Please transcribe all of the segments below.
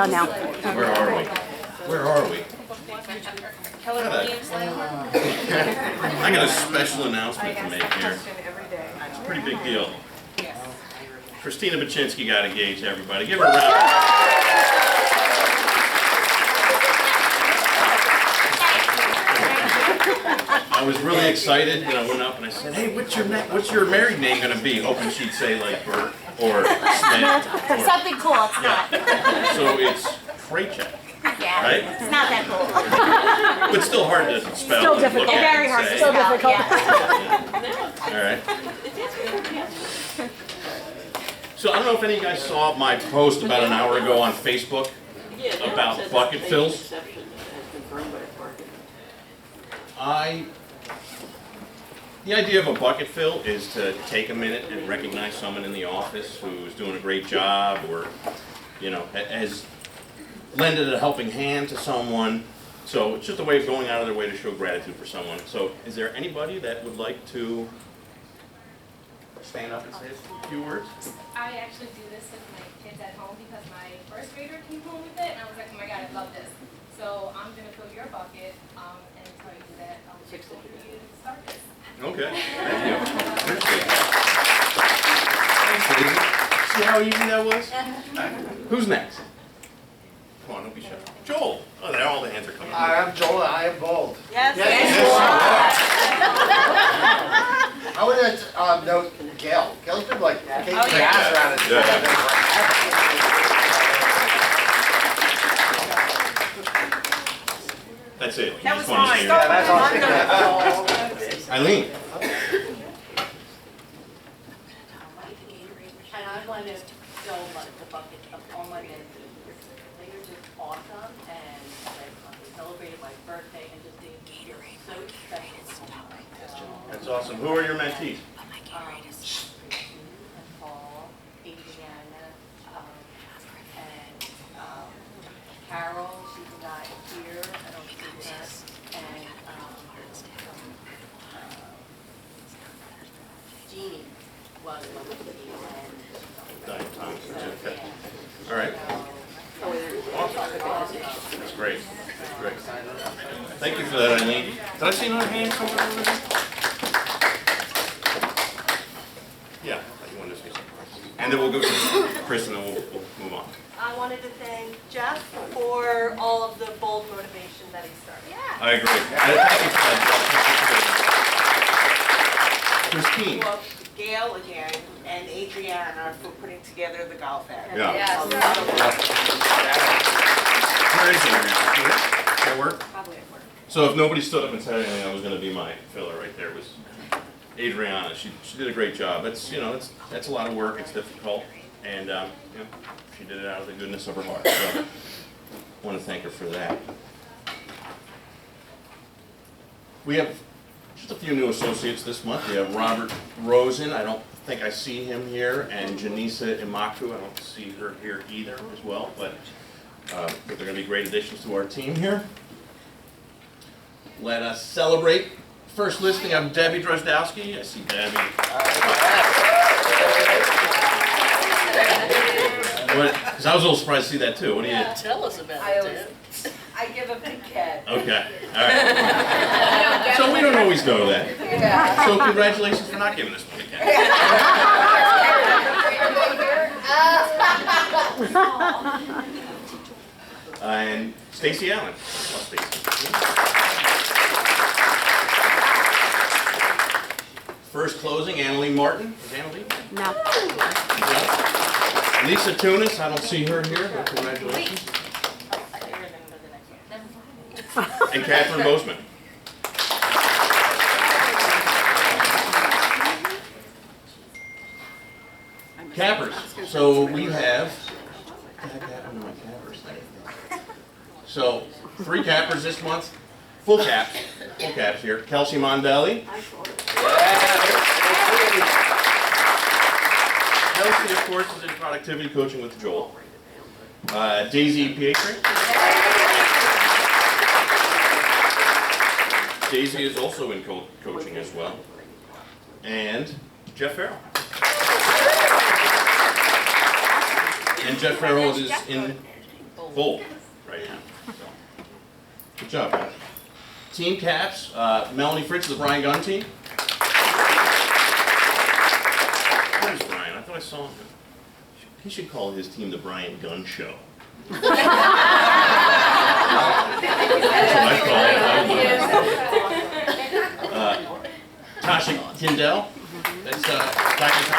done now. Where are we? Where are we? I got a special announcement to make here. It's a pretty big deal. Christina Baczynski got engaged, everybody. Give her a round. I was really excited, and I went up and I said, "Hey, what's your married name going to be?" Hoping she'd say like Bert or Smith. Or, Something cool, it's not. so it's Kraychek, Yeah, right? it's not that cool. But still hard to spell. Still and difficult. look at Very and hard to say. Still spell, difficult. yeah. All right. So I don't know if any of you guys saw my post about an hour ago on Facebook about bucket fills. The idea of a bucket fill is to take a minute and recognize someone in the office who's doing a great job, or has lended a helping hand to someone. So it's just a way of going out of their way to show gratitude for someone. So is there anybody that would like to stand up and say a few words? I actually do this with my kids at home because my first grader came home with it, and I was like, oh my god, I love this. So I'm going to fill your bucket and tell you that I'm grateful for you to start this. Okay, thank you. Appreciate that. Thanks, Daisy. See how easy that was? Who's next? Come on, don't be shy. Joel. Oh, there, all the hands are coming. Hi, I'm Joel, and I am bold. Yes, I want to note Gail. Gail's been like kicking Oh, yeah. ass around it. That's it. You That just was wanted to mine. hear Yeah, it. that's all. Eileen. And I want to fill the bucket of all my men. They are just awesome, and they celebrated my birthday and just made me feel so special. That's awesome. Who are your mentees? Paul, Adriana, and Carol, she's not here, I don't see her, and Jeannie was my mentee, Diane Thompson. Okay. All right. Awesome. That's great. That's great. Thank you for that, Eileen. Did I see another hand somewhere over there? Yeah, I thought you wanted to say something. And then we'll go to Chris, and then we'll move on. I wanted to thank Jeff for all of the bold motivation that he started. Yeah. I agree. Thank you for that. Christine. Well, Gail again and Adriana for putting together the golf area. Yeah. A lot of work. Where is Adriana? That work? Probably at work. So if nobody stood up and said anything, that was going to be my filler right there. Was Adriana? She did a great job. It's that's a lot of work. It's difficult, and she did it out of the goodness of her heart. So I want to thank her for that. We have just a few new associates this month. We have Robert Rosen. I don't think I see him here, and Janisa Imaku. I don't see her here either as well, but they're going to be great additions to our team here. Let us celebrate. First listing of Debbie Drozdowski. I see Debbie. Because I was a little surprised to see that too. What do you? Tell us about I give a big cat. Okay. All right. So we don't always know that. So congratulations for not giving us a big And Stacy Allen. Oh, Stacy. First closing, Annalee Martin. Is Annalee? No. No. Lisa Tunis, I don't see her here, but congratulations. And Catherine Bozeman. Cappers. So we have. So 3 cappers this month. Full caps here. Kelsey Mondelli. Kelsey, of course, is in productivity coaching with Joel. Daisy Pietri. Daisy is also in coaching as well. And Jeff Farrell. And Jeff Farrell is in full right now. So, good job, guys. Team caps, Melanie Fritz of the Brian Gunn team. Where's Brian? I thought I saw him. He should call his team the Brian Gunn Show. That's what I call it. Tasha Kindell, that's Dr. Tasha,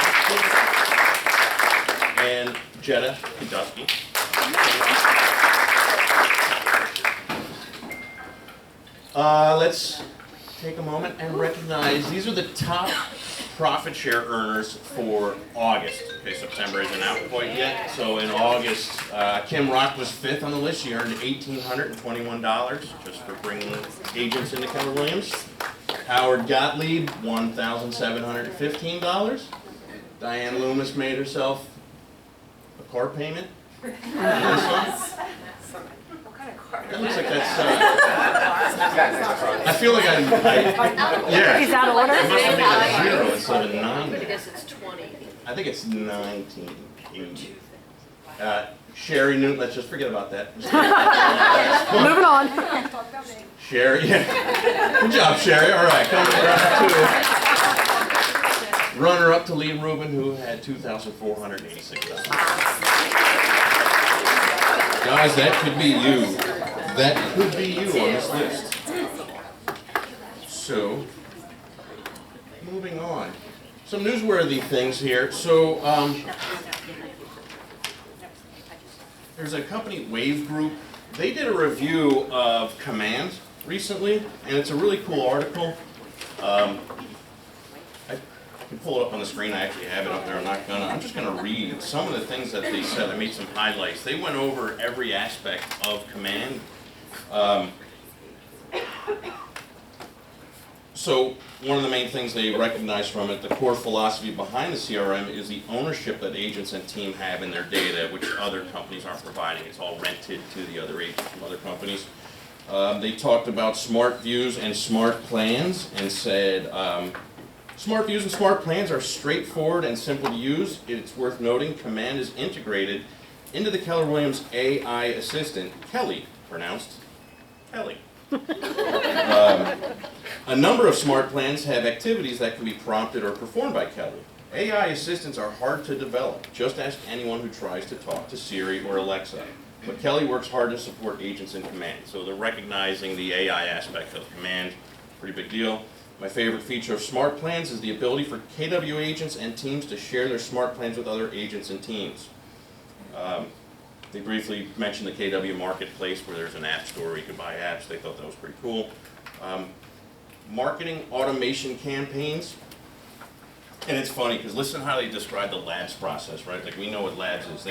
and Jetta Kudusky. Let's take a moment and recognize, these are the top profit share earners for August. Okay, September isn't out quite yet. So in August, Kim Rock was 5th on the list. She earned $1,821 just for bringing agents into Keller Williams. Howard Gottlieb, $1,715. Diane Loomis made herself a car payment. What kind of car? That looks like that's. I feel like yeah. Is that order? It must have been a 0 instead of a 9. I guess it's 20. I think it's 19. Sherry Newton, let's just forget about that. Moving on. Sherry, yeah. Good job, Sherry. All right, coming around to runner-up to Lee Rubin, who had $2,486. Guys, that could be you. That could be you on this list. So, moving on. Some newsworthy things here. So, there's a company, Wave Group. They did a review of Command recently, and it's a really cool article. I can pull it up on the screen. I actually have it up there. I'm just gonna read some of the things that they said. I made some highlights. They went over every aspect of Command. So one of the main things they recognize from it, the core philosophy behind the CRM is the ownership that agents and team have in their data, which other companies aren't providing. It's all rented to the other agents from other companies. They talked about smart views and smart plans and said, smart views and smart plans are straightforward and simple to use. It's worth noting Command is integrated into the Keller Williams AI assistant, Kelly, pronounced Kelly. A number of smart plans have activities that can be prompted or performed by Kelly. AI assistants are hard to develop. Just ask anyone who tries to talk to Siri or Alexa. But Kelly works hard to support agents in Command. So they're recognizing the AI aspect of Command. Pretty big deal. My favorite feature of smart plans is the ability for KW agents and teams to share their smart plans with other agents and teams. They briefly mentioned the KW Marketplace where there's an app store where you can buy apps. They thought that was pretty cool. Marketing automation campaigns. And it's funny because listen how they describe the labs process, right? Like we know what labs is.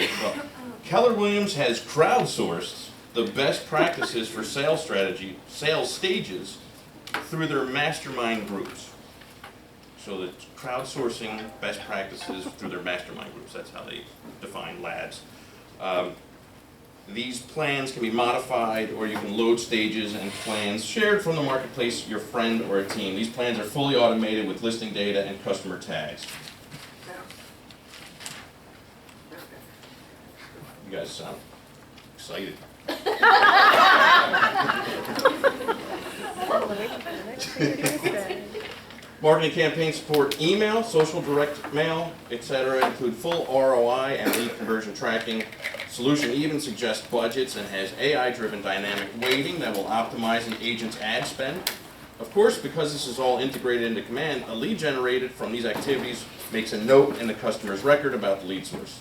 Keller Williams has crowdsourced the best practices for sales strategy, sales stages through their mastermind groups. So the crowdsourcing best practices through their mastermind groups. That's how they define labs. These plans can be modified, or you can load stages and plans shared from the marketplace, your friend or a team. These plans are fully automated with listing data and customer tags. You guys sound excited. Marketing campaigns support email, social direct mail, etc. Include full ROI and lead conversion tracking. Solution even suggests budgets and has AI-driven dynamic weighting that will optimize an agent's ad spend. Of course, because this is all integrated into Command, a lead generated from these activities makes a note in the customer's record about the lead source.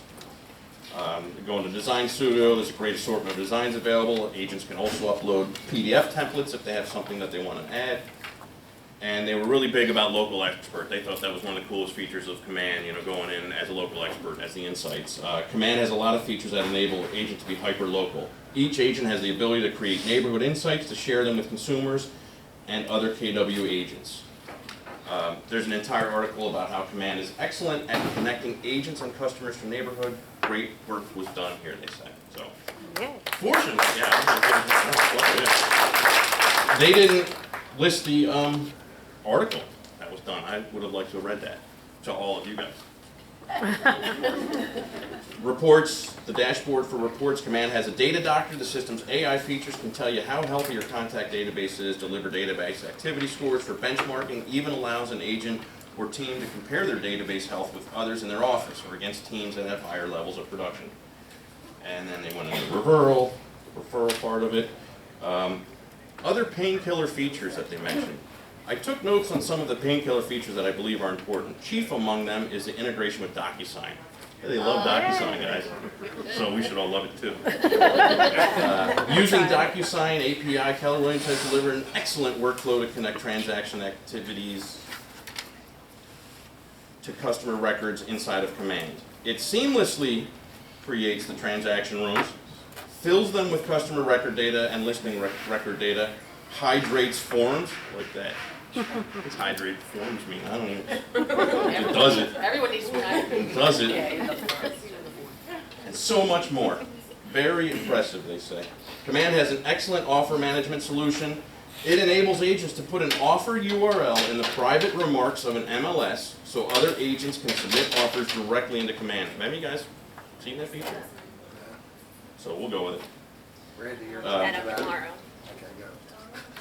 Go into Design Studio, there's a great assortment of designs available. Agents can also upload PDF templates if they have something that they want to add. And they were really big about local expert. They thought that was one of the coolest features of Command, you know, going in as a local expert, as the insights. Command has a lot of features that enable agents to be hyper-local. Each agent has the ability to create neighborhood insights to share them with consumers and other KW agents. There's an entire article about how Command is excellent at connecting agents and customers to neighborhood. Great work was done here, they say. So, fortunately, yeah, they didn't list the article that was done. I would have liked to have read that to all of you guys. Reports, the dashboard for reports. Command has a data doctor. The system's AI features can tell you how healthy your contact database is, deliver database activity scores for benchmarking, even allows an agent or team to compare their database health with others in their office or against teams that have higher levels of production. And then they went into the referral part of it. Other painkiller features that they mentioned. I took notes on some of the painkiller features that I believe are important. Chief among them is the integration with DocuSign. They love DocuSign, guys, so we should all love it too. Using DocuSign API, Keller Williams has delivered an excellent workflow to connect transaction activities to customer records inside of Command. It seamlessly creates the transaction rooms, fills them with customer record data and listing record data, hydrates forms, like that. What's hydrated forms mean? I don't know. It does it. Everyone needs to be nice. It does it. And so much more. Very impressive, they say. Command has an excellent offer management solution. It enables agents to put an offer URL in the private remarks of an MLS so other agents can submit offers directly into Command. Have any of you guys seen that feature? So we'll go with it. Randy, you're Set up tomorrow. Okay, go.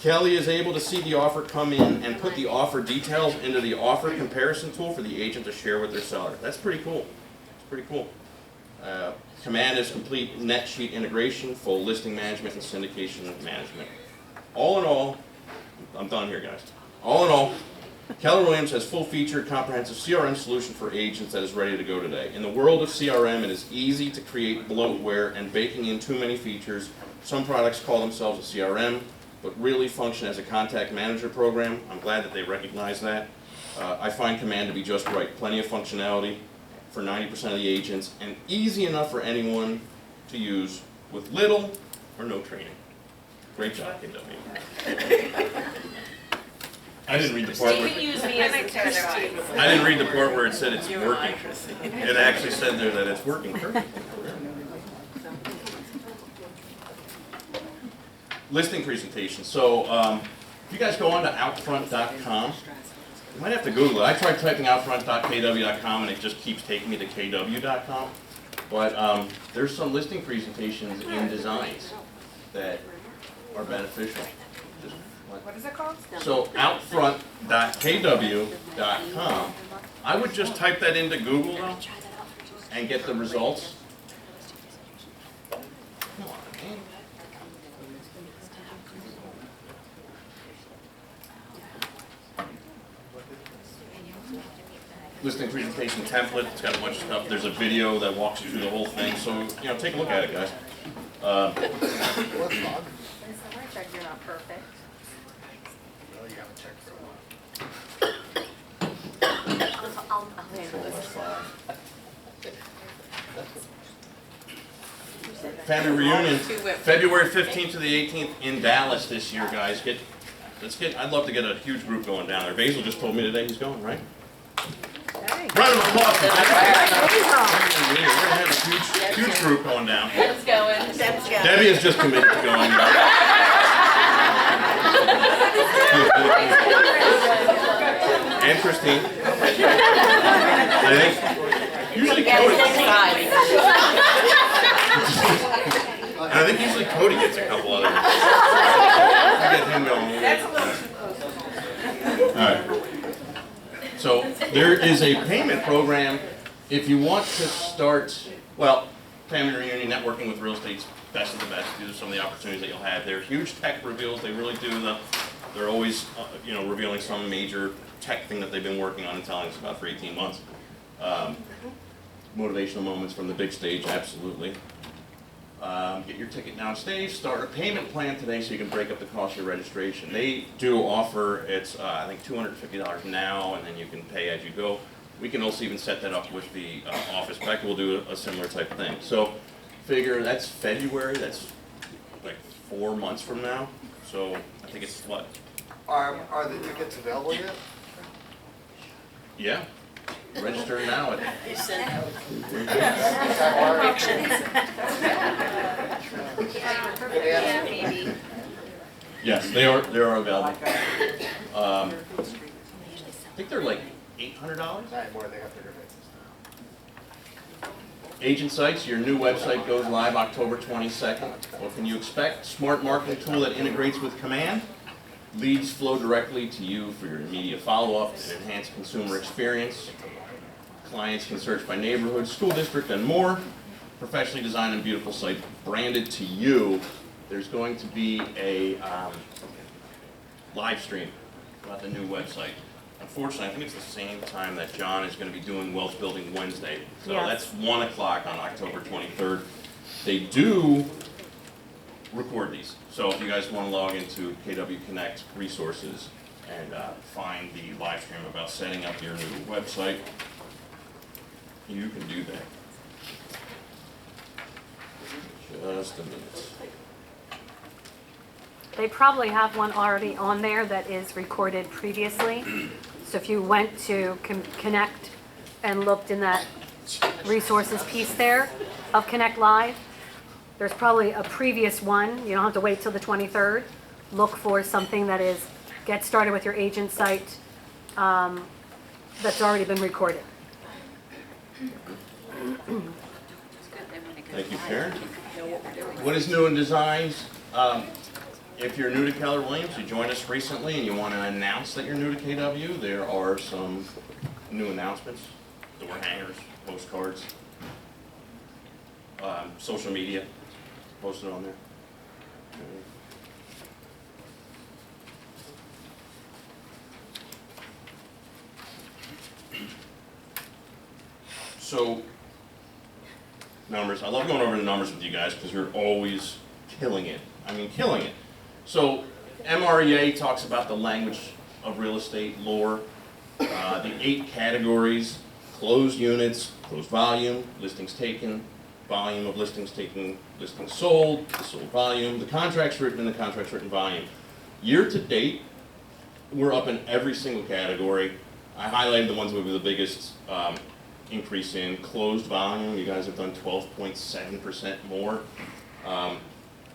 Kelly is able to see the offer come in and put the offer details into the offer comparison tool for the agent to share with their seller. That's pretty cool. It's pretty cool. Command is complete NetSheet integration, full listing management, and syndication management. All in all, I'm done here, guys. All in all, Keller Williams has full-featured, comprehensive CRM solution for agents that is ready to go today. In the world of CRM, it is easy to create bloatware and baking in too many features. Some products call themselves a CRM, but really function as a contact manager program. I'm glad that they recognize that. I find Command to be just right. Plenty of functionality for 90% of the agents, and easy enough for anyone to use with little or no training. Great job, KW. I didn't read the part They where can use me as a test tube. I didn't read the part where it said it's working. It actually said there that it's working perfectly. Listing presentation. So if you guys go on to outfront.com, you might have to Google it. I tried typing outfront.kw.com and it just keeps taking me to kw.com. But there's some listing presentations in designs that are beneficial. What is it called? So outfront.kw.com, I would just type that into Google though and get the results. Come on, man. Listing presentation template, it's got a bunch of stuff. There's a video that walks you through the whole thing, so take a look at it, guys. What's fun? You're not perfect. Well, you gotta check for I'll handle this. Family reunion, February 15th to the 18th in Dallas this year, guys. I'd love to get a huge group going down there. Basil just told me today he's going, right? Round of applause for Basil. We're gonna have a huge group going down. Let's go in. Debbie has just committed to going. And Christine. I think usually Cody gets a couple others. I get him going. All right. So there is a payment program if you want to start, family reunion, networking with real estate's best of the best. These are some of the opportunities that you'll have. They're huge tech reveals. They really do they're always, revealing some major tech thing that they've been working on and telling us about for 18 months. Motivational moments from the big stage, absolutely. Get your ticket downstage, start a payment plan today so you can break up the cost of your registration. They do offer, it's I think $250 now, and then you can pay as you go. We can also even set that up with the office. Becca will do a similar type of thing. So figure that's February, that's like 4 months from now. So I think it's what? Are the tickets available yet? Yeah. Register now. Yes, they are available. I think they're like $800. Not anymore, they have bigger faces Agent Sites, your new website goes live October 22nd. What can you expect? Smart marketing tool that integrates with Command. Leads flow directly to you for your immediate follow-up and enhanced consumer experience. Clients can search by neighborhood, school district, and more. Professionally designed and beautiful site branded to you. There's going to be a live stream about the new website. Unfortunately, I think it's the same time that John is going to be doing Wealth Building Wednesday. So Yes. that's 1 o'clock on October 23rd. They do record these. So if you guys want to log into KW Connect resources and find the live stream about setting up your new website, you can do that. Just a minute. They probably have one already on there that is recorded previously. So if you went to Connect and looked in that resources piece there of Connect Live, there's probably a previous one. You don't have to wait till the 23rd. Look for something that is, get started with your agent site that's already been recorded. Thank you, Karen. What is new in designs? If you're new to Keller Williams, you joined us recently and you want to announce that you're new to KW, there are some new announcements, door hangers, postcards, social media posted on there. So, numbers. I love going over the numbers with you guys because you're always killing it. I mean, killing it. So, MREA talks about the language of real estate lore, the 8 categories: closed units, closed volume, listings taken, volume of listings taken, listings sold, the sold volume, the contracts written, and the contracts written volume. Year to date, we're up in every single category. I highlighted the ones with the biggest increase in closed volume. You guys have done 12.7% more.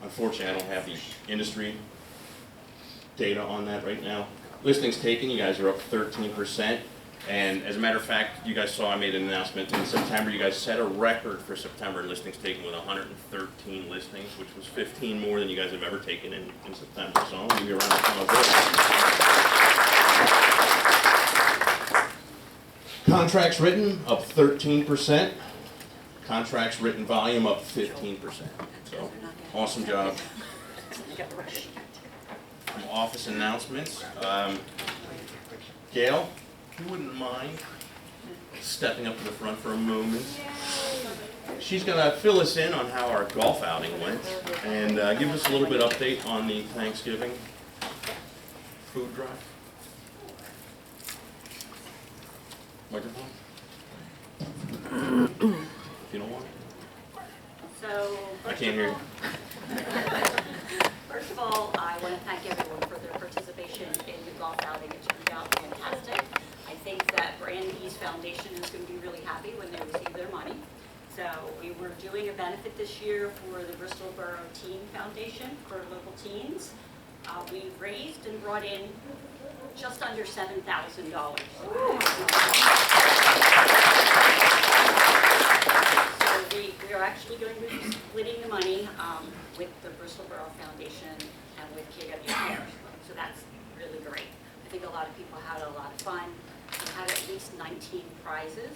Unfortunately, I don't have the industry data on that right now. Listings taken, you guys are up 13%. And as a matter of fact, you guys saw I made an announcement in September. You guys set a record for September in listings taken with 113 listings, which was 15 more than you guys have ever taken in September. So I'm going to give you a round of applause. Contracts written up 13%. Contracts written volume up 15%. So awesome job. Some office announcements. Gail, you wouldn't mind stepping up to the front for a moment? She's going to fill us in on how our golf outing went and give us a little bit update on the Thanksgiving food drive. Microphone? If you don't want. So. I can't hear you. First of all, I want to thank everyone for their participation in the golf outing. It turned out fantastic. I think that Brandy's Foundation is going to be really happy when they receive their money. So we were doing a benefit this year for the Bristol Borough Teen Foundation for local teens. We raised and brought in just under $7,000. So we are actually going to be splitting the money with the Bristol Borough Foundation and with KW Cares. So that's really great. I think a lot of people had a lot of fun. We had at least 19 prizes.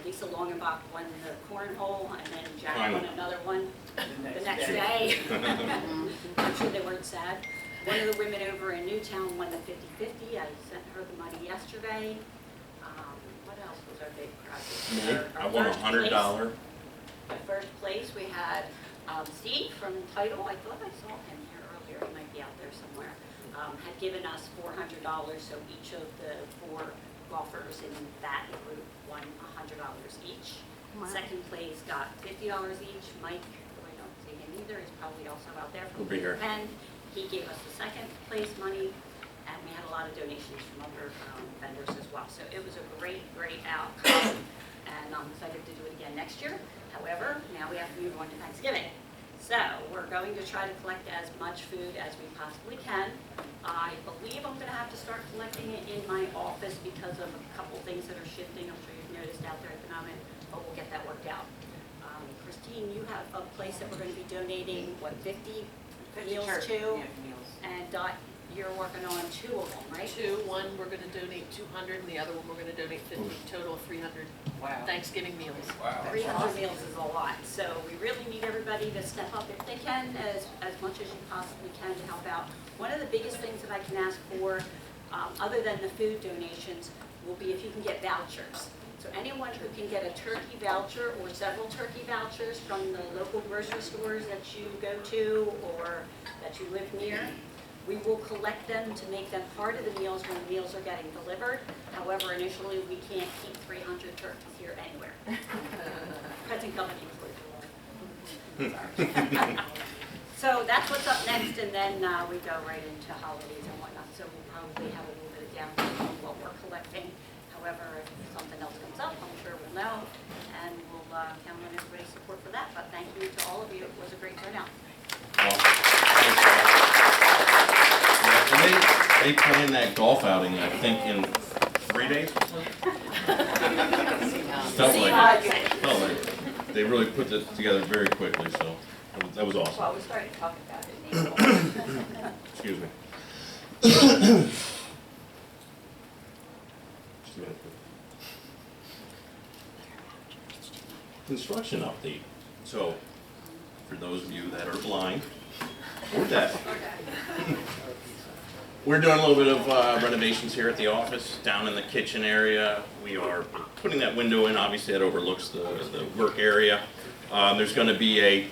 Lisa Longenbach won the cornhole, and then Jack won another one the next day. I'm sure they weren't sad. One of the women over in Newtown won the 50-50. I sent her the money yesterday. What else was our big prize? I won $100. The first place we had Steve from Title. I thought I saw him here earlier. He might be out there somewhere. Had given us $400, so each of the 4 golfers in that group won $100 each. Wow. Second place got $50 each. Mike, I don't see him either. He's probably also out there from He'll be here. Penn. He gave us the second place money, and we had a lot of donations from other vendors as well. So it was a great, great outcome, and I'm excited to do it again next year. However, now we have to move on to Thanksgiving. So we're going to try to collect as much food as we possibly can. I believe I'm going to have to start collecting it in my office because of a couple things that are shifting. I'm sure you've noticed out there at the moment, but we'll get that worked out. Christine, you have a place that we're gonna be donating, what, 50 meals Church, to? yeah, meals. And Dot, you're working on 2 of them, right? One, we're gonna donate 200, and the other one, we're gonna donate 50, total of 300 Wow. Thanksgiving meals. 300 meals is a lot, so we really need everybody to step up if they can, as much as you possibly can to help out. One of the biggest things that I can ask for, other than the food donations, will be if you can get vouchers. So anyone who can get a turkey voucher or several turkey vouchers from the local grocery stores that you go to or that you live near, we will collect them to make them part of the meals when the meals are getting delivered. However, initially, we can't keep 300 turkeys here anywhere. Present company included. So that's what's up next, and then we go right into holidays and whatnot. So we'll probably have a little bit of downtime on what we're collecting. However, if something else comes up, I'm sure we'll know, and we'll count on everybody's support for that. But thank you to all of you. It was a great turnout. Well, thanks, yeah, and they planned that golf outing, I think, in 3 days. Felt like they really put this together very quickly, so that was awesome. Well, we started talking about it in April. Excuse me. Just a minute. Construction update. So, for those of you that are blind or deaf, we're doing a little bit of renovations here at the office, down in the kitchen area. We are putting that window in, obviously that overlooks the work area. There's going to be a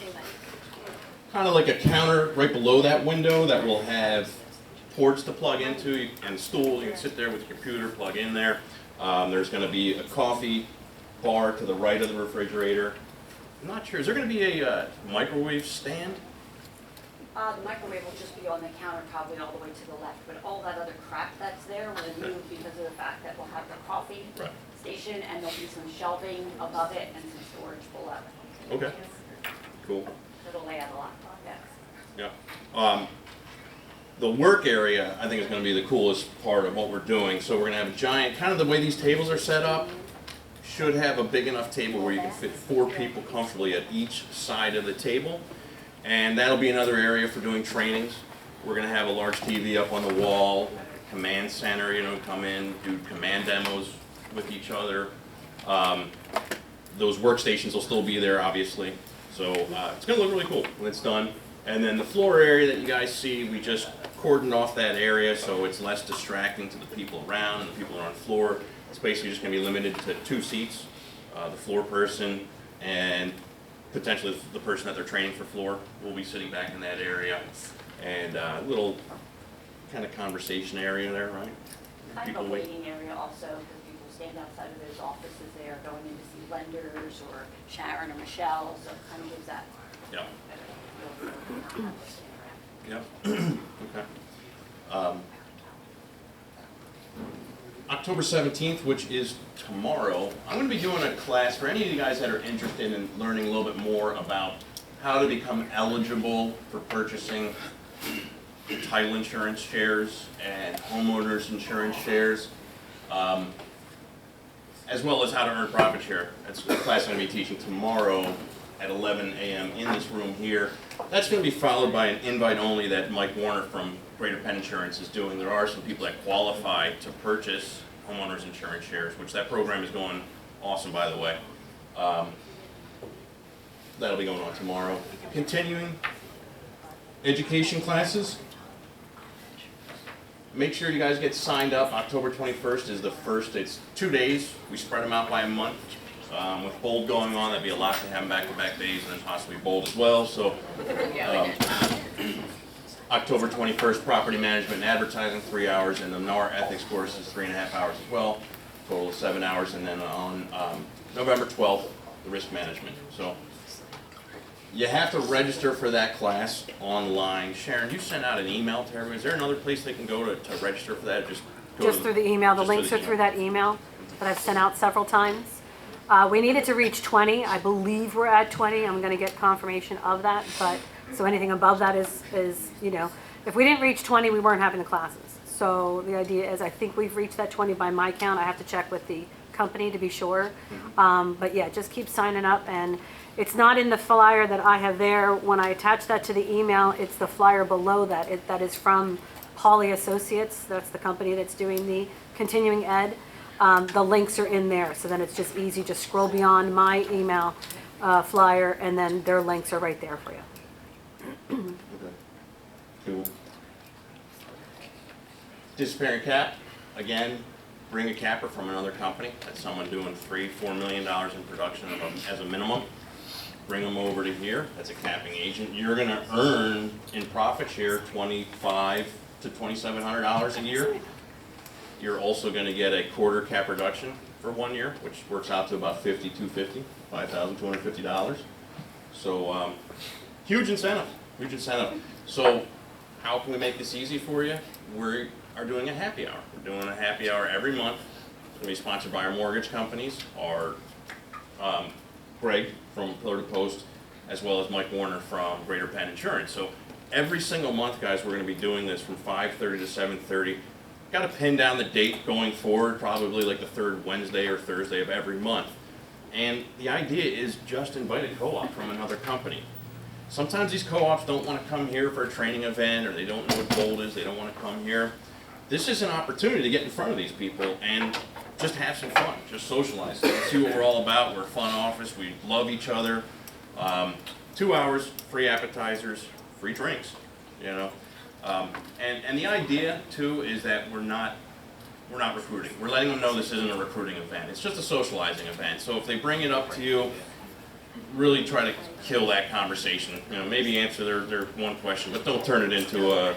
kind of like a counter right below that window that will have ports to plug into and a stool. You can sit there with your computer, plug in there. There's going to be a coffee bar to the right of the refrigerator. I'm not sure, is there going to be a microwave stand? The microwave will just be on the counter, probably all the way to the left, but all that other crap that's there will move because of the fact that we'll have the coffee Right. station and there'll be some shelving above it and some storage below. Okay, cool. It'll lay out a lot, yes. Yeah. The work area, I think, is going to be the coolest part of what we're doing. So we're going to have a giant, kind of the way these tables are set up, should have a big enough table where you can fit 4 people comfortably at each side of the table. And that'll be another area for doing trainings. We're going to have a large TV up on the wall, command center, come in, do command demos with each other. Those workstations will still be there, obviously. So it's going to look really cool when it's done. And then the floor area that you guys see, we just cordoned off that area so it's less distracting to the people around and the people that are on the floor. It's basically just going to be limited to 2 seats, the floor person and potentially the person that they're training for floor will be sitting back in that area. And a little kind of conversation area there, right? Kind People of a wait. waiting area also, because people stand outside of those offices there going in to see lenders or Sharon or Michelle, so it kind of gives that. Yeah. Yeah. Yep. Okay. October 17th, which is tomorrow, I'm going to be doing a class for any of you guys that are interested in learning a little bit more about how to become eligible for purchasing title insurance shares and homeowners insurance shares, as well as how to earn profit share. That's the class I'm going to be teaching tomorrow at 11 a.m. in this room here. That's going to be followed by an invite only that Mike Warner from Greater Penn Insurance is doing. There are some people that qualify to purchase homeowners insurance shares, which that program is going awesome, by the way. That'll be going on tomorrow. Continuing education classes. Make sure you guys get signed up. October 21st is the first. It's 2 days. We spread them out by a month. With Bold going on, that'd be a lot to have them back-to-back days, and then possibly Bold as well. So, October 21st, property management and advertising, 3 hours, and the NAR ethics course is 3.5 hours as well, total of 7 hours, and then on November 12th, the risk management. So, you have to register for that class online. Sharon, you sent out an email to everyone. Is there another place they can go to register for that? Just through the email. The just links are through that email that I've sent out several times. We needed to reach 20. I believe we're at 20. I'm going to get confirmation of that. But so anything above that is if we didn't reach 20, we weren't having the classes. So the idea is I think we've reached that 20 by my count. I have to check with the company to be sure. But yeah, just keep signing up. And It's not in the flyer that I have there. When I attach that to the email, it's the flyer below that. That is from Hawley Associates. That's the company that's doing the continuing ed. The links are in there, so then it's just easy. Just scroll beyond my email flyer, and then their links are right there for you. Cool. Disappearing cap, again, bring a capper from another company. That's someone doing $3-4 million in production as a minimum. Bring them over to here. That's a capping agent. You're going to earn in profit share $2,500 to $2,700 a year. You're also going to get a quarter cap reduction for 1 year, which works out to about $5,250. So huge incentive, huge incentive. So how can we make this easy for you? We are doing a happy hour. We're doing a happy hour every month. It's going to be sponsored by our mortgage companies, our Greg from Pillar to Post, as well as Mike Warner from Greater Penn Insurance. So every single month, guys, we're going to be doing this from 5:30 to 7:30. Got to pin down the date going forward, probably like the third Wednesday or Thursday of every month. And the idea is just invite a co-op from another company. Sometimes these co-ops don't want to come here for a training event, or they don't know what Bold is, they don't want to come here. This is an opportunity to get in front of these people and just have some fun, just socialize, see what we're all about. We're a fun office, we love each other. 2 hours, free appetizers, free drinks, you know. And the idea too is that we're not recruiting. We're letting them know this isn't a recruiting event. It's just a socializing event. So if they bring it up to you, really try to kill that conversation. You know, maybe answer their one question, but don't turn it into a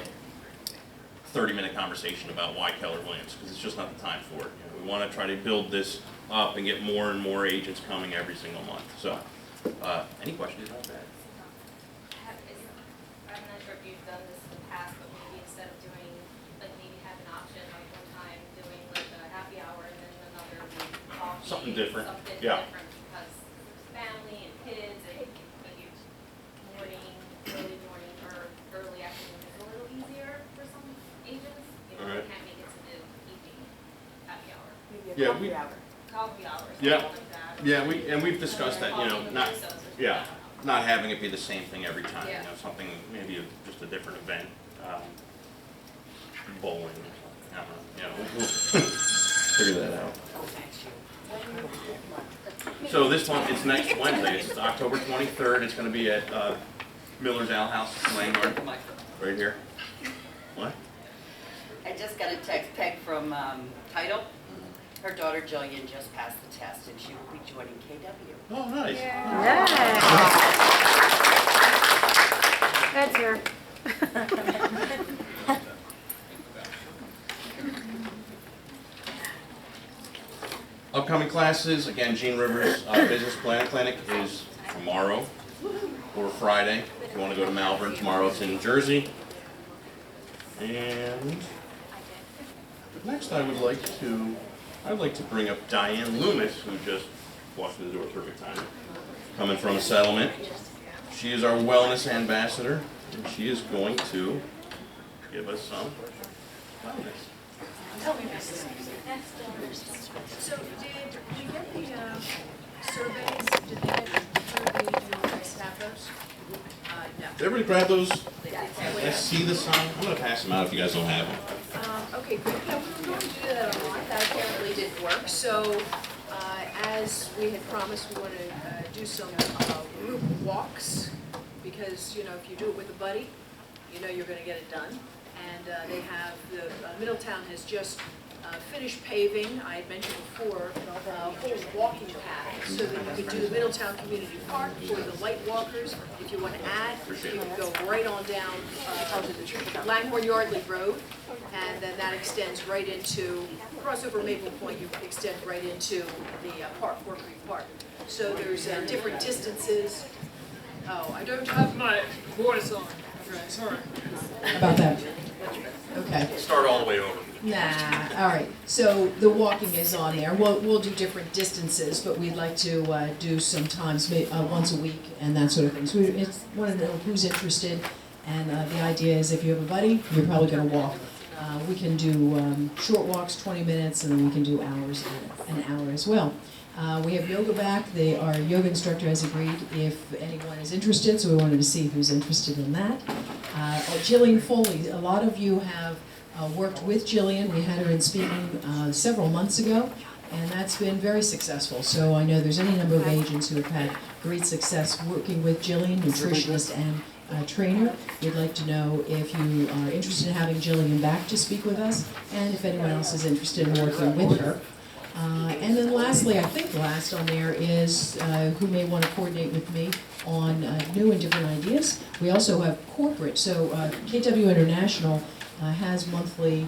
30-minute conversation about why Keller Williams, because it's just not the time for it. You know, we want to try to build this up and get more and more agents coming every single month. So, any questions about that? I'm not sure if you've done this in the past, but maybe instead of doing, like maybe have an option, like one time doing like a happy hour and then another coffee. Something different, Something yeah. different, because family and kids and maybe morning, early morning or early afternoon is a little easier for some agents. You know, Alright. they can't make it to the evening happy hour. Yeah, we, Coffee hours, Yeah. something like that. yeah, and we've discussed that. You know, not. Yeah, Yeah. not having it be the same thing every time, Yeah. you know, something, maybe just a different event, bowling or something, I don't know, you know, we'll figure that out. So this one, it's next Wednesday, it's October 23rd, it's gonna be at, Miller's Ale House, Langhorne, right here. What? I just got a text, Peg from Title. Her daughter Jillian just passed the test and she will be joining KW. Oh, nice. Yeah. That's here. Upcoming classes, again, Gene Rivers Business Planning Clinic is tomorrow or Friday. If you want to go to Malvern tomorrow, it's in Jersey. And next I'd like to bring up Diane Loomis, who just walked through the door, perfect time. Coming from a settlement. She is our wellness ambassador, and she is going to give us some wellness. So did we get the surveys, did they get through the, do you guys have those? No. Did everybody grab those? I see the sign. I'm going to pass them out if you guys don't have them. Okay, good. Yeah, we were going to do that online. That apparently didn't work. So, as we had promised, we want to do some group walks because, you know, if you do it with a buddy, you know you're going to get it done. And they have, the Middletown has just finished paving, I had mentioned before, whole walking paths so that you could do the Middletown Community Park for the light walkers. If you want to add, you can go right on down Langhorne Yardley Road, and then that extends right into, crossover Maple Point, you extend right into the park, Fort Creek Park. So there's different distances. Oh, I don't have my voice on. Okay, sorry. About that. Okay. Start all the way over. Nah, all right. So the walking is on there. We'll do different distances, but we'd like to do sometimes once a week and that sort of thing. So we want to know who's interested, and the idea is if you have a buddy, you're probably going to walk. We can do short walks, 20 minutes, and then we can do hours, an hour as well. We have yoga back. Our yoga instructor has agreed if anyone is interested, so we wanted to see who's interested in that. Jillian Foley, a lot of you have worked with Jillian. We had her in speaking several months ago, and that's been very successful. So I know there's any number of agents who have had great success working with Jillian, nutritionist and trainer. We'd like to know if you are interested in having Jillian back to speak with us, and if anyone else is interested in working with her. And then lastly, I think last on there is who may want to coordinate with me on new and different ideas. We also have corporate, so KW International has monthly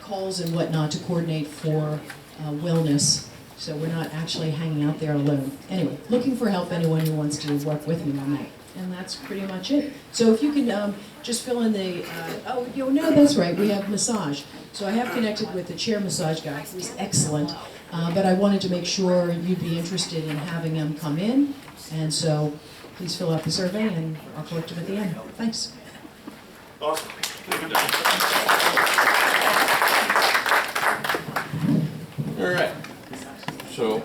calls and whatnot to coordinate for wellness. So we're not actually hanging out there alone. Anyway, looking for help, anyone who wants to work with me on that. And that's pretty much it. So if you can just fill in the, no, that's right, we have massage. So I have connected with the chair massage guy, who's excellent, but I wanted to make sure you'd be interested in having him come in. And so please fill out the survey and I'll collect them at the end. Thanks. Awesome. All right. So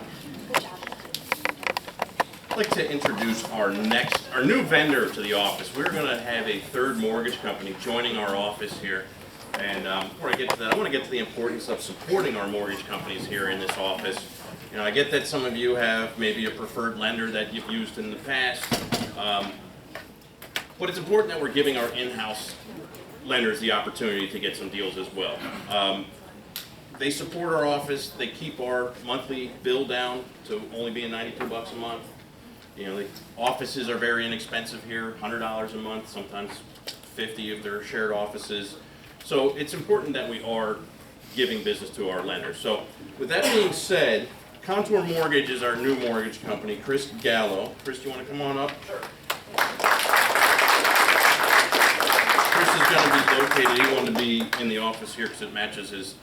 I'd like to introduce our new vendor to the office. We're going to have a third mortgage company joining our office here. And before I get to that, I want to get to the importance of supporting our mortgage companies here in this office. You know, I get that some of you have maybe a preferred lender that you've used in the past, but it's important that we're giving our in-house lenders the opportunity to get some deals as well. They support our office. They keep our monthly bill down to only being $92 a month. You know, the offices are very inexpensive here, $100 a month, sometimes $50 if they're shared offices. So it's important that we are giving business to our lenders. So with that being said, Contour Mortgage is our new mortgage company. Chris Gallo. Chris, do you want to come on up? Sure. Chris is going to be located, he wanted to be in the office here because it matches his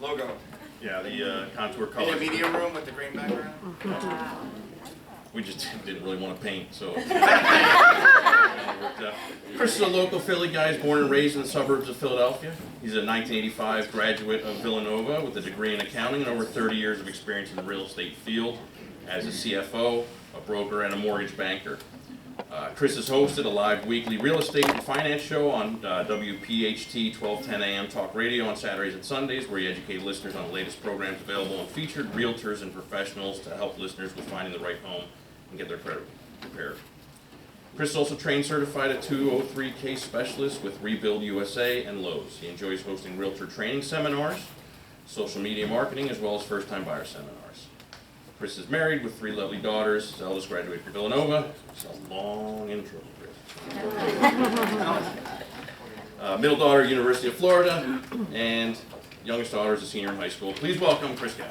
Logo. Yeah, the Contour colors. In a media room with the green background? We just didn't really want to paint, so. Chris is a local Philly guy. He's born and raised in the suburbs of Philadelphia. He's a 1985 graduate of Villanova with a degree in accounting and over 30 years of experience in the real estate field as a CFO, a broker, and a mortgage banker. Chris has hosted a live weekly real estate and finance show on WPHT 1210 AM Talk Radio on Saturdays and Sundays, where he educates listeners on the latest programs available and featured realtors and professionals to help listeners with finding the right home and get their credit prepared. Chris is also trained certified at 203 case specialist with Rebuild USA and Lowe's. He enjoys hosting realtor training seminars, social media marketing, as well as first-time buyer seminars. Chris is married with 3 lovely daughters. His eldest graduated from Villanova. It's a long intro, Chris. Middle daughter, University of Florida, and youngest daughter is a senior in high school. Please welcome Chris Gallo.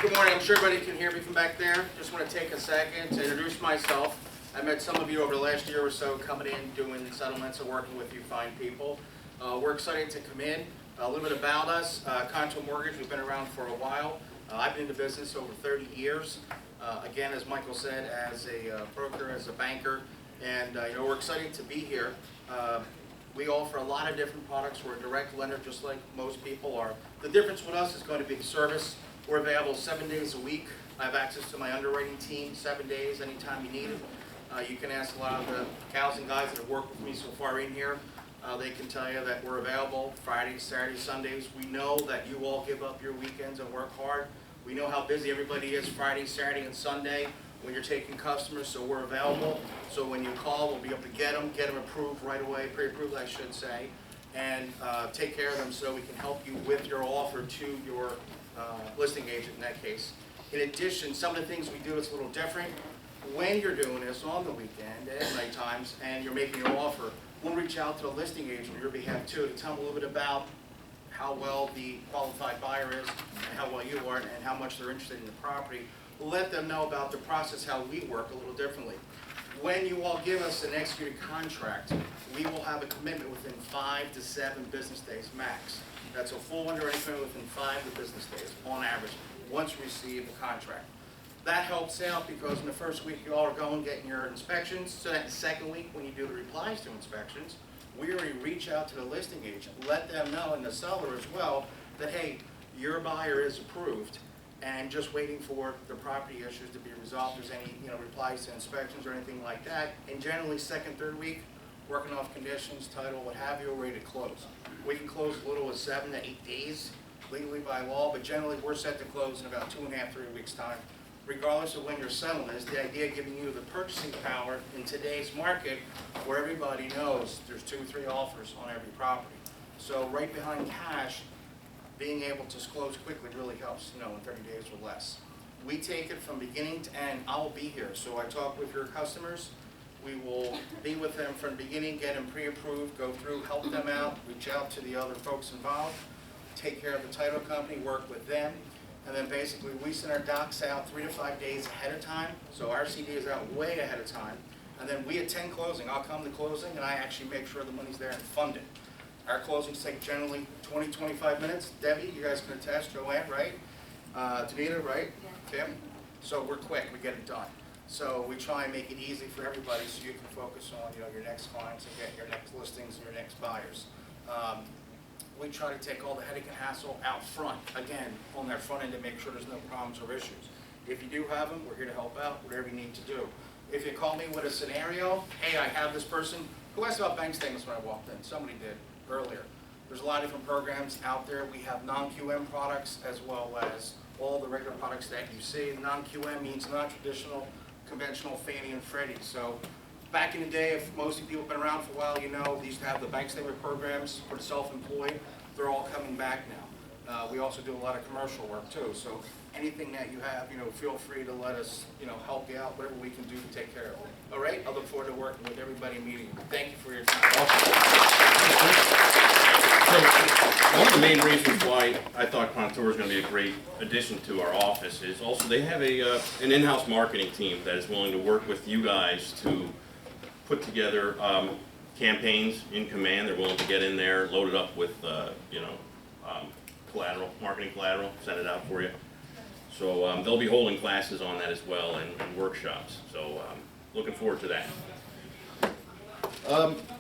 Good morning. I'm sure everybody can hear me from back there. Just want to take a second to introduce myself. I met some of you over the last year or so coming in, doing settlements and working with you fine people. We're excited to come in. A little bit about us, Contour Mortgage, we've been around for a while. I've been in the business over 30 years. Again, as Michael said, as a broker, as a banker, and we're excited to be here. We offer a lot of different products. We're a direct lender, just like most people are. The difference with us is going to be the service. We're available 7 days a week. I have access to my underwriting team 7 days, anytime you need it. You can ask a lot of the gals and guys that have worked with me so far in here. They can tell you that we're available Fridays, Saturdays, Sundays. We know that you all give up your weekends and work hard. We know how busy everybody is Friday, Saturday, and Sunday when you're taking customers, so we're available. So when you call, we'll be able to get them approved right away, pre-approved I should say, and take care of them so we can help you with your offer to your listing agent in that case. In addition, some of the things we do is a little different. When you're doing this on the weekend and at night times and you're making an offer, we'll reach out to the listing agent on your behalf too to tell them a little bit about how well the qualified buyer is and how well you are and how much they're interested in the property. We'll let them know about the process, how we work a little differently. When you all give us an executed contract, we will have a commitment within 5 to 7 business days max. That's a full underwriting commitment within 5 business days on average once we receive the contract. That helps out because in the first week you all are going getting your inspections, so that in the second week when you do the replies to inspections, we already reach out to the listing agent, let them know and the seller as well that hey, your buyer is approved and just waiting for the property issues to be resolved, if there's any, replies to inspections or anything like that. And generally, second, third week, working off conditions, title, what have you, we're ready to close. We can close as little as 7 to 8 days legally by law, but generally we're set to close in about 2.5, 3 weeks' time. Regardless of when your settlement is, the idea of giving you the purchasing power in today's market where everybody knows there's 2 or 3 offers on every property. So right behind cash, being able to close quickly really helps, in 30 days or less. We take it from beginning to end. I'll be here. So I talk with your customers. We will be with them from the beginning, get them pre-approved, go through, help them out, reach out to the other folks involved, take care of the title company, work with them. And then basically we send our docs out 3 to 5 days ahead of time. So our CD is out way ahead of time. And then we attend closing. I'll come to closing and I actually make sure the money's there and fund it. Our closings take generally 20, 25 minutes. Debbie, you guys can attest, Joanne, right? Danita, right? Yeah. Kim? So we're quick, we get it done. So we try and make it easy for everybody so you can focus on your next clients and get your next listings and your next buyers. We try to take all the headache and hassle out front, again, on that front end to make sure there's no problems or issues. If you do have them, we're here to help out, whatever you need to do. If you call me with a scenario, hey, I have this person who asked about bank statements when I walked in. Somebody did earlier. There's a lot of different programs out there. We have non-QM products as well as all the regular products that you see. Non-QM means non-traditional, conventional Fannie and Freddie. So back in the day, if most of you people have been around for a while, they used to have the bank statement programs for the self-employed. They're all coming back now. We also do a lot of commercial work too. So anything that you have, feel free to let us, help you out, whatever we can do to take care of it. All right? I look forward to working with everybody and meeting you. Thank you for your time. So, one of the main reasons why I thought Contour is going to be a great addition to our office is also they have an in-house marketing team that is willing to work with you guys to put together campaigns in command. They're willing to get in there, load it up with, collateral, marketing collateral, send it out for you. So they'll be holding classes on that as well and workshops. So looking forward to that.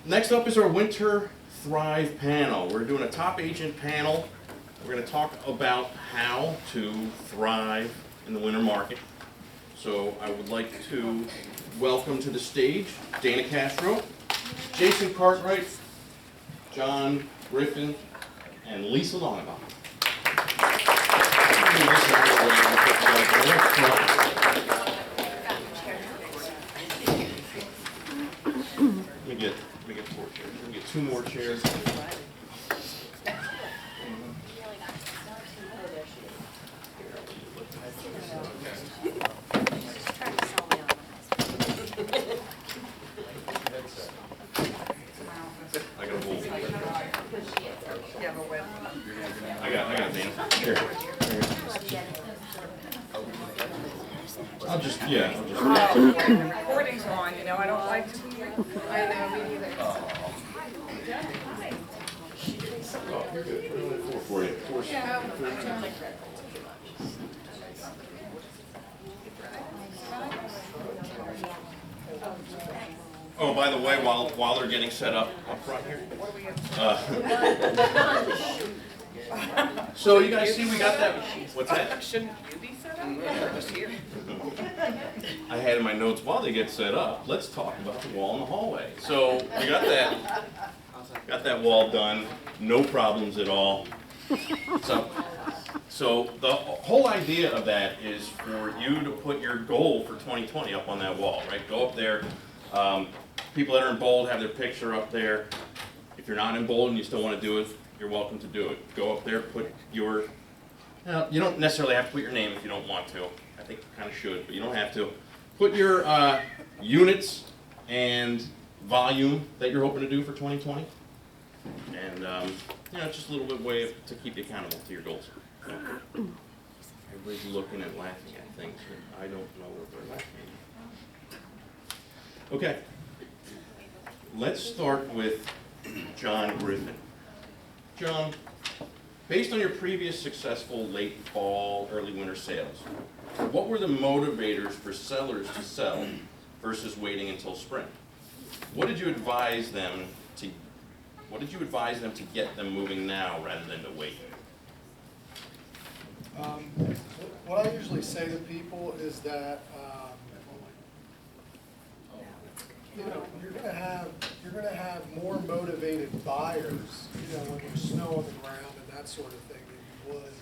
Next up is our Winter Thrive panel. We're doing a top agent panel. We're going to talk about how to thrive in the winter market. So I would like to welcome to the stage Dana Castro, Jason Cartwright, John Griffin, and Lisa Longabaugh. Let me get 4 chairs. Let me get 2 more chairs. I got a bowl. I got Dana. Here. I'll just. The recording's on, I don't like to hear. I know, me neither. Oh, you're good. Put it on 4 for you. Oh, by the way, while they're getting set up front here. So you guys see we got that. What's that? Shouldn't you be set up? Or just here? I had in my notes while they get set up. Let's talk about the wall in the hallway. So we got that wall done. No problems at all. So the whole idea of that is for you to put your goal for 2020 up on that wall, right? Go up there. People that are in bold have their picture up there. If you're not in bold and you still want to do it, you're welcome to do it. Go up there, put your, you don't necessarily have to put your name if you don't want to. I think you kind of should, but you don't have to. Put your units and volume that you're hoping to do for 2020. And, just a little bit way to keep you accountable to your goals. So, everybody's looking and laughing at things, and I don't know what they're laughing at. Okay. Let's start with John Griffin. John, based on your previous successful late fall, early winter sales, what were the motivators for sellers to sell versus waiting until spring? What did you advise them to get them moving now rather than to wait? What I usually say to people is that, you know, you're gonna have more motivated buyers, you know, when there's snow on the ground and that sort of thing than you would,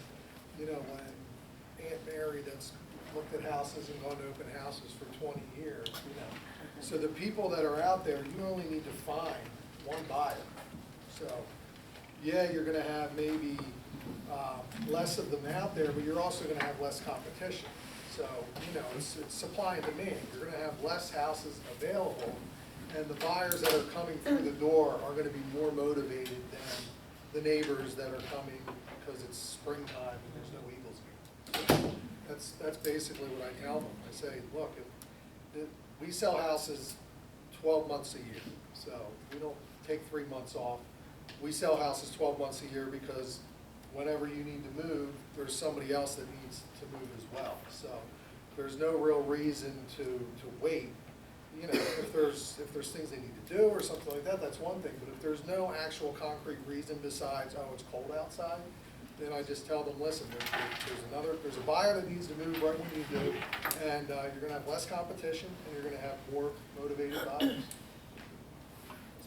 you know, when Aunt Mary that's looked at houses and gone to open houses for 20 years, you know. So the people that are out there, you only need to find one buyer. So, yeah, you're gonna have maybe less of them out there, but you're also gonna have less competition. So, you know, it's supply and demand. You're gonna have less houses available, and the buyers that are coming through the door are gonna be more motivated than the neighbors that are coming because it's springtime and there's no Eagles game. So that's basically what I tell them. I say, look, we sell houses 12 months a year, so we don't take 3 months off. We sell houses 12 months a year because whenever you need to move, there's somebody else that needs to move as well. So there's no real reason to wait. You know, if there's things they need to do or something like that, that's one thing. But if there's no actual concrete reason besides, oh, it's cold outside, then I just tell them, listen, there's a buyer that needs to move right when you do, and you're gonna have less competition and you're gonna have more motivated buyers.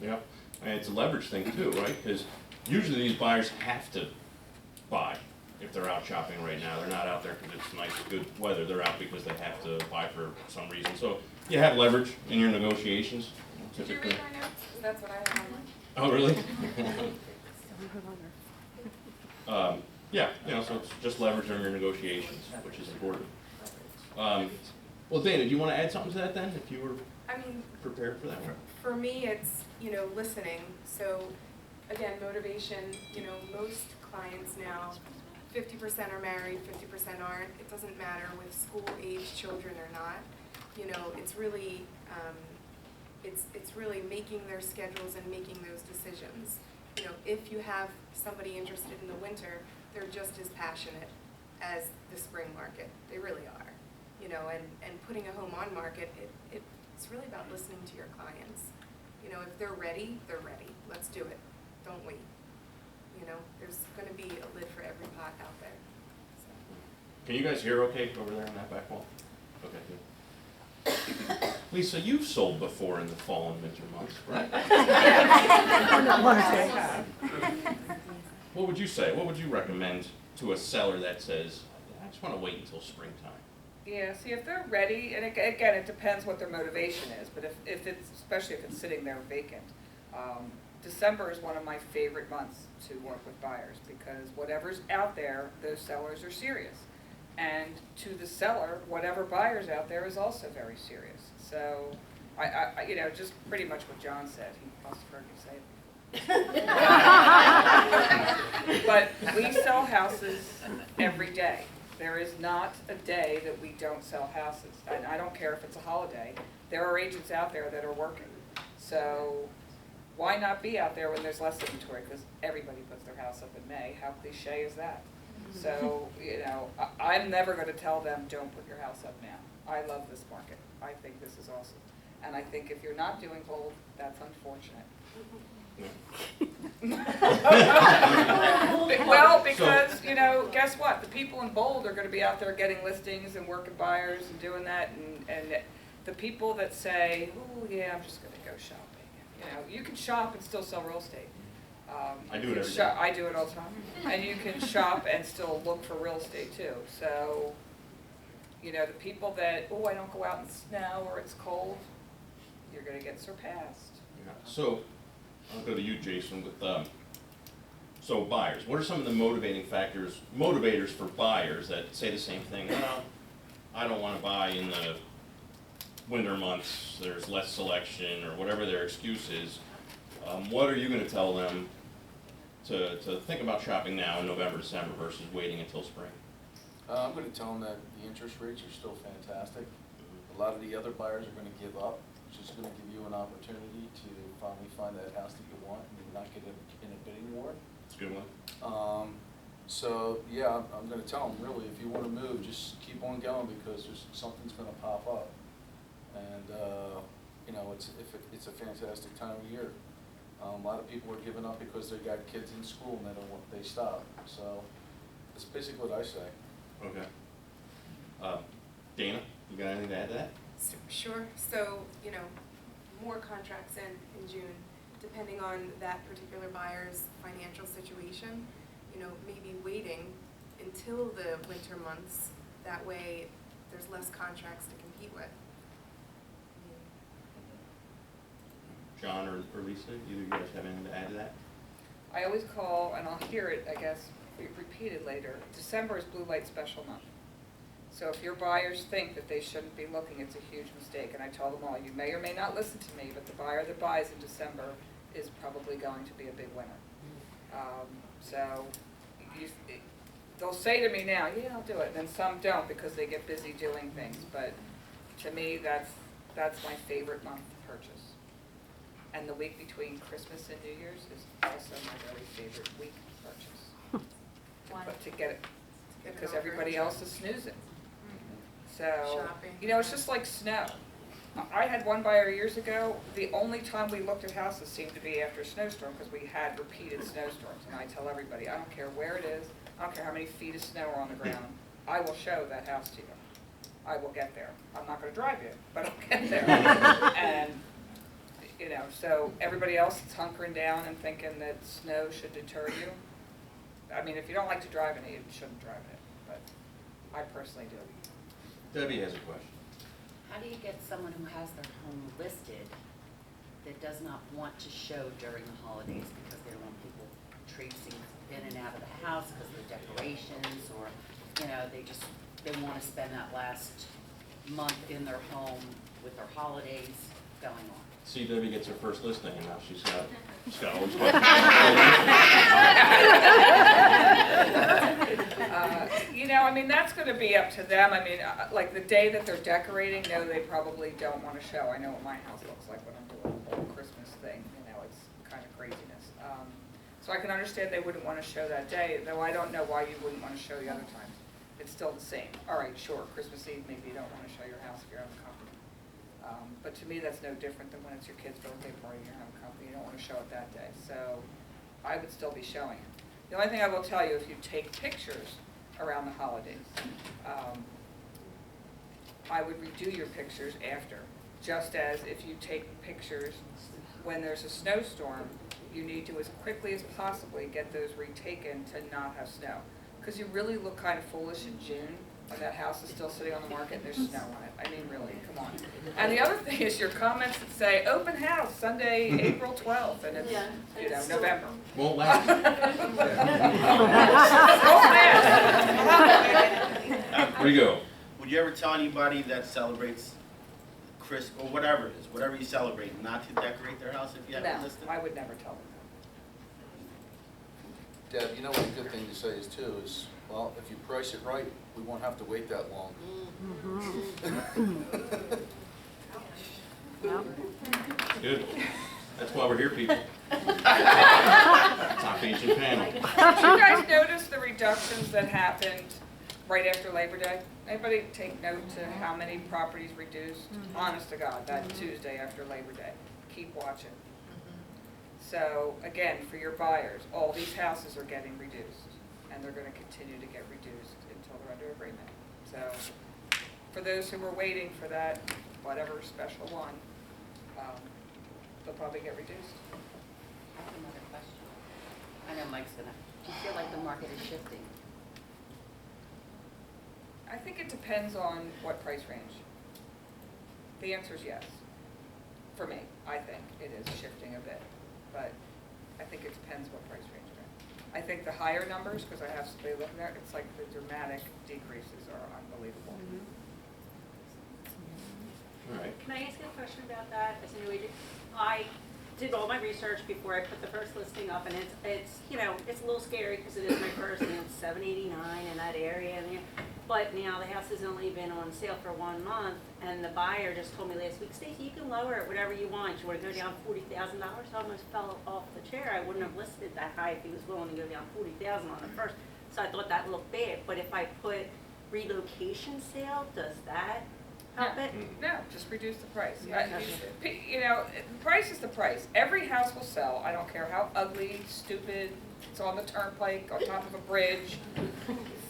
Yeah, and it's a leverage thing too, right? Because usually these buyers have to buy if they're out shopping right now. They're not out there because it's nice, good weather. They're out because they have to buy for some reason. So you have leverage in your negotiations, typically. Did you read my notes? That's what I have on mine. Oh, really? Yeah, you know, so it's just leverage on your negotiations, which is important. Well, Dana, do you want to add something to that then, if you were I mean, prepared for that one? for me, it's, you know, listening. So again, motivation, you know, most clients now, 50% are married, 50% aren't. It doesn't matter with school-age children or not. You know, it's really, it's really making their schedules and making those decisions. You know, if you have somebody interested in the winter, they're just as passionate as the spring market. They really are. You know, and putting a home on market, it's really about listening to your clients. You know, if they're ready, they're ready. Let's do it. Don't wait. You know, there's going to be a lid for every pot out there. So. Can you guys hear okay over there on that back wall? Okay, good. Lisa, you've sold before in the fall and winter months, right? What would you say? What would you recommend to a seller that says, I just want to wait until springtime? Yeah, see, if they're ready, and again, it depends what their motivation is, but if it's, especially if it's sitting there vacant, December is one of my favorite months to work with buyers because whatever's out there, those sellers are serious. And to the seller, whatever buyer's out there is also very serious. So, I you know, just pretty much what John said. He must have heard me say it before. But we sell houses every day. There is not a day that we don't sell houses. And I don't care if it's a holiday. There are agents out there that are working. So why not be out there when there's less inventory? Because everybody puts their house up in May. How cliche is that? So, you know, I'm never going to tell them, don't put your house up now. I love this market. I think this is awesome. And I think if you're not doing bold, that's unfortunate. Well, because, you know, guess what? The people in bold are going to be out there getting listings and working buyers and doing that. And the people that say, oh, yeah, I'm just going to go shopping. You know, you can shop and still sell real estate. I do it every day. I do it all the time. And you can shop and still look for real estate too. So, you know, the people that, oh, I don't go out in snow or it's cold, you're going to get surpassed. Yeah. So, I'll go to you, Jason, with so buyers. What are some of the motivators for buyers that say the same thing? Well, I don't want to buy in the winter months, there's less selection, or whatever their excuse is. What are you going to tell them to think about shopping now in November, December versus waiting until spring? I'm going to tell them that the interest rates are still fantastic. A lot of the other buyers are going to give up, which is going to give you an opportunity to finally find that house that you want and not get in a bidding war. That's a good one. So yeah, I'm going to tell them really, if you want to move, just keep on going because something's going to pop up. And you know, it's a fantastic time of year. A lot of people are giving up because they got kids in school and they stop. So that's basically what I say. Okay. Dana, you got anything to add to that? Sure, so, you know, more contracts in June, depending on that particular buyer's financial situation, you know, maybe waiting until the winter months, that way there's less contracts to compete with. John or Lisa, either of you guys have anything to add to that? I always call, and I'll hear it, I guess, repeated later, December is blue light special month. So if your buyers think that they shouldn't be looking, it's a huge mistake, and I tell them all, you may or may not listen to me, but the buyer that buys in December is probably going to be a big winner. So they'll say to me now, yeah, I'll do it, and then some don't because they get busy doing things, but to me, that's my favorite month to purchase. And the week between Christmas and New Year's is also my very favorite week to purchase. But to get it, because everybody else is snoozing. So, Shopping. you know, it's just like snow. I had one buyer years ago, the only time we looked at houses seemed to be after a snowstorm, because we had repeated snowstorms. And I tell everybody, I don't care where it is, I don't care how many feet of snow are on the ground, I will show that house to you. I will get there. I'm not gonna drive you, but I'll get there. And, you know, so everybody else is hunkering down and thinking that snow should deter you. I mean, if you don't like to drive in it, you shouldn't drive in it, but I personally do. Debbie has a question. How do you get someone who has their home listed that does not want to show during the holidays because they don't want people traipsing in and out of the house because of the decorations, or, you know, they want to spend that last month in their home with their holidays going on? See, Debbie gets her first listing, and now she's got always You know, I mean, that's going to be up to them. I mean, like the day that they're decorating, no, they probably don't want to show. I know what my house looks like when I'm doing the whole Christmas thing. You know, it's kind of craziness. So I can understand they wouldn't want to show that day, though I don't know why you wouldn't want to show the other times. It's still the same. All right, sure, Christmas Eve, maybe you don't want to show your house if you're having company. But to me, that's no different than when it's your kid's birthday party and you're having company. You don't want to show it that day. So I would still be showing it. The only thing I will tell you, if you take pictures around the holidays, I would redo your pictures after. Just as if you take pictures when there's a snowstorm, you need to, as quickly as possibly, get those retaken to not have snow. Because you really look kind of foolish in June when that house is still sitting on the market and there's snow on it. I mean, really, come on. And the other thing is your comments that say, open house, Sunday, April 12th, and it's, you know, November. Won't last. Where you go? Would you ever tell anybody that celebrates Christmas, or whatever it is, whatever you celebrate, not to decorate their house if you have it No, listed? I would never tell them Deb, you know what a good thing to say is too, is, well, if you price it right, we won't have to wait that long. Good. That's why we're here, people. Top agent panel. Did you guys notice the reductions that happened right after Labor Day? Anybody take note to how many properties reduced? Honest to God, that Tuesday after Labor Day. Keep watching. So again, for your buyers, all these houses are getting reduced, and they're going to continue to get reduced until they're under agreement. So for those who were waiting for that, whatever special one, they'll probably get reduced. I have another question. I know Mike's gonna, do you feel like the market is shifting? I think it depends on what price range. The answer is yes. For me, I think it is shifting a bit, but I think it depends what price range you're in. I think the higher numbers, because I have somebody looking there, it's like the dramatic decreases are unbelievable. All right. Can I ask you a question about that? As a new agent, I did all my research before I put the first listing up, and it's you know, it's a little scary because it is my first, and it's $789 in that area, and but now the house has only been on sale for 1 month, and the buyer just told me last week, Stacey, you can lower it whatever you want. You want to go down $40,000? I almost fell off the chair. I wouldn't have listed that high if he was willing to go down $40,000 on the first. So I thought that looked bad. But if I put relocation sale, does that help it? No, just reduce the price. You know, the price is the price. Every house will sell. I don't care how ugly, stupid, it's on the turnpike, on top of a bridge.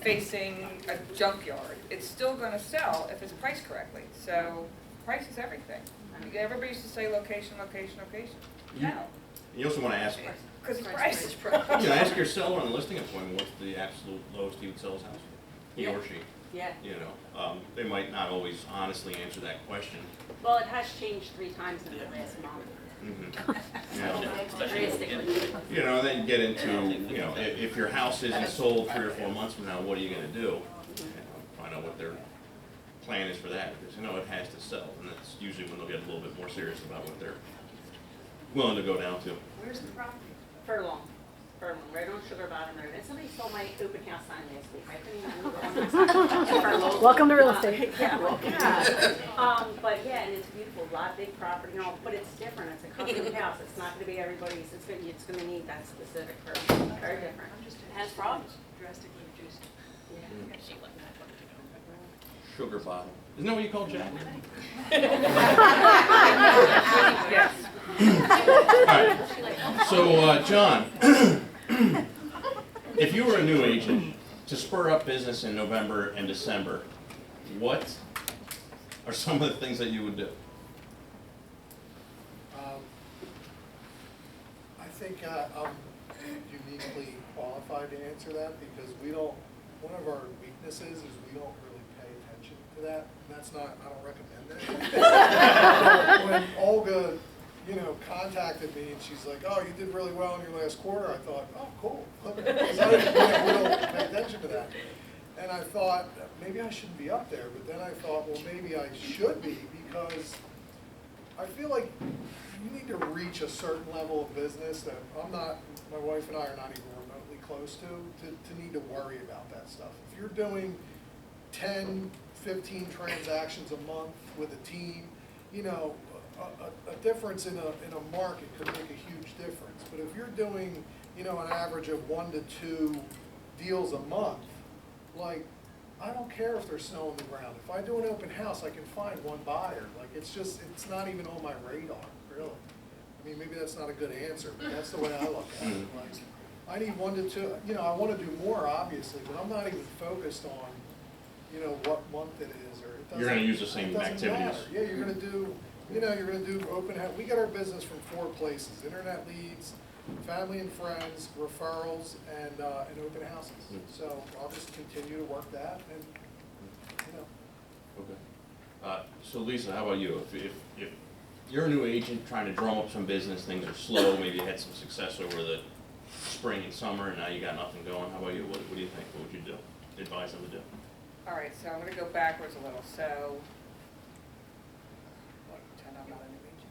facing a junkyard, it's still gonna sell if it's priced correctly. So price is everything. Everybody used to say location, location, location. No, You also want to ask, because it's price. you know, ask your seller on the listing appointment what's the absolute lowest he would sell his house for, he or she. Yeah. You know, they might not always honestly answer that question. Well, it has changed 3 times in the last month. You know, Drastically. you know, then you get into, you know, if your house isn't sold 3 or 4 months from now, what are you gonna do? You know, find out what their plan is for that, because, you know, it has to sell, and that's usually when they'll get a little bit more serious about what they're willing to go down to. Where's the property? Furlong, right on Sugar Bottom Road. And somebody stole my open house sign last week. I couldn't even move it. Furlong. Welcome to real estate. Yeah, welcome. But yeah, and it's beautiful, a lot of big property and all, but it's different. It's a custom house. It's not gonna be everybody's, it's gonna need that specific person. Very different. It has problems. Drastically reduced. Yeah. Sugar bottom. Isn't that what you call Jack? Yes. Alright, so, John, if you were a new agent, to spur up business in November and December, what are some of the things that you would do? I think I'm uniquely qualified to answer that because one of our weaknesses is we don't really pay attention to that. And that's not, I don't recommend that. When Olga, you know, contacted me and she's like, oh, you did really well in your last quarter, I thought, oh, cool. Because I didn't, we don't pay attention to that. And I thought, maybe I shouldn't be up there. But then I thought, well, maybe I should be because I feel like you need to reach a certain level of business that my wife and I are not even remotely close to need to worry about that stuff. If you're doing 10, 15 transactions a month with a team, you know, a difference in a market could make a huge difference. But if you're doing, you know, an average of 1 to 2 deals a month, like, I don't care if there's snow on the ground. If I do an open house, I can find one buyer. Like, it's not even on my radar, really. I mean, maybe that's not a good answer, but that's the way I look at it. Like, I need 1 to 2, you know, I want to do more, obviously, but I'm not even focused on, you know, what month it is, or it doesn't. You're gonna use the same it doesn't activities. matter. Yeah, you're gonna do, you know, you're gonna do open house. We get our business from 4 places: internet leads, family and friends, referrals, and open houses. So I'll just continue to work that, and you know. Okay. So Lisa, how about you? If you're a new agent trying to drum up some business, things are slow, maybe you had some success over the spring and summer, and now you got nothing going. How about you? What do you think? What would you do? Advise them to do? All right, so I'm gonna go backwards a little. So, pretend I'm not a new agent.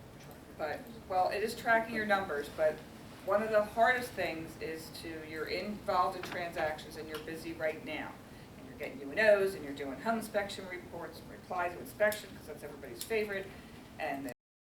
But, well, it is tracking your numbers, but one of the hardest things is you're involved in transactions and you're busy right now. And you're getting UNOs and you're doing home inspection reports, replies to inspection, because that's everybody's favorite. And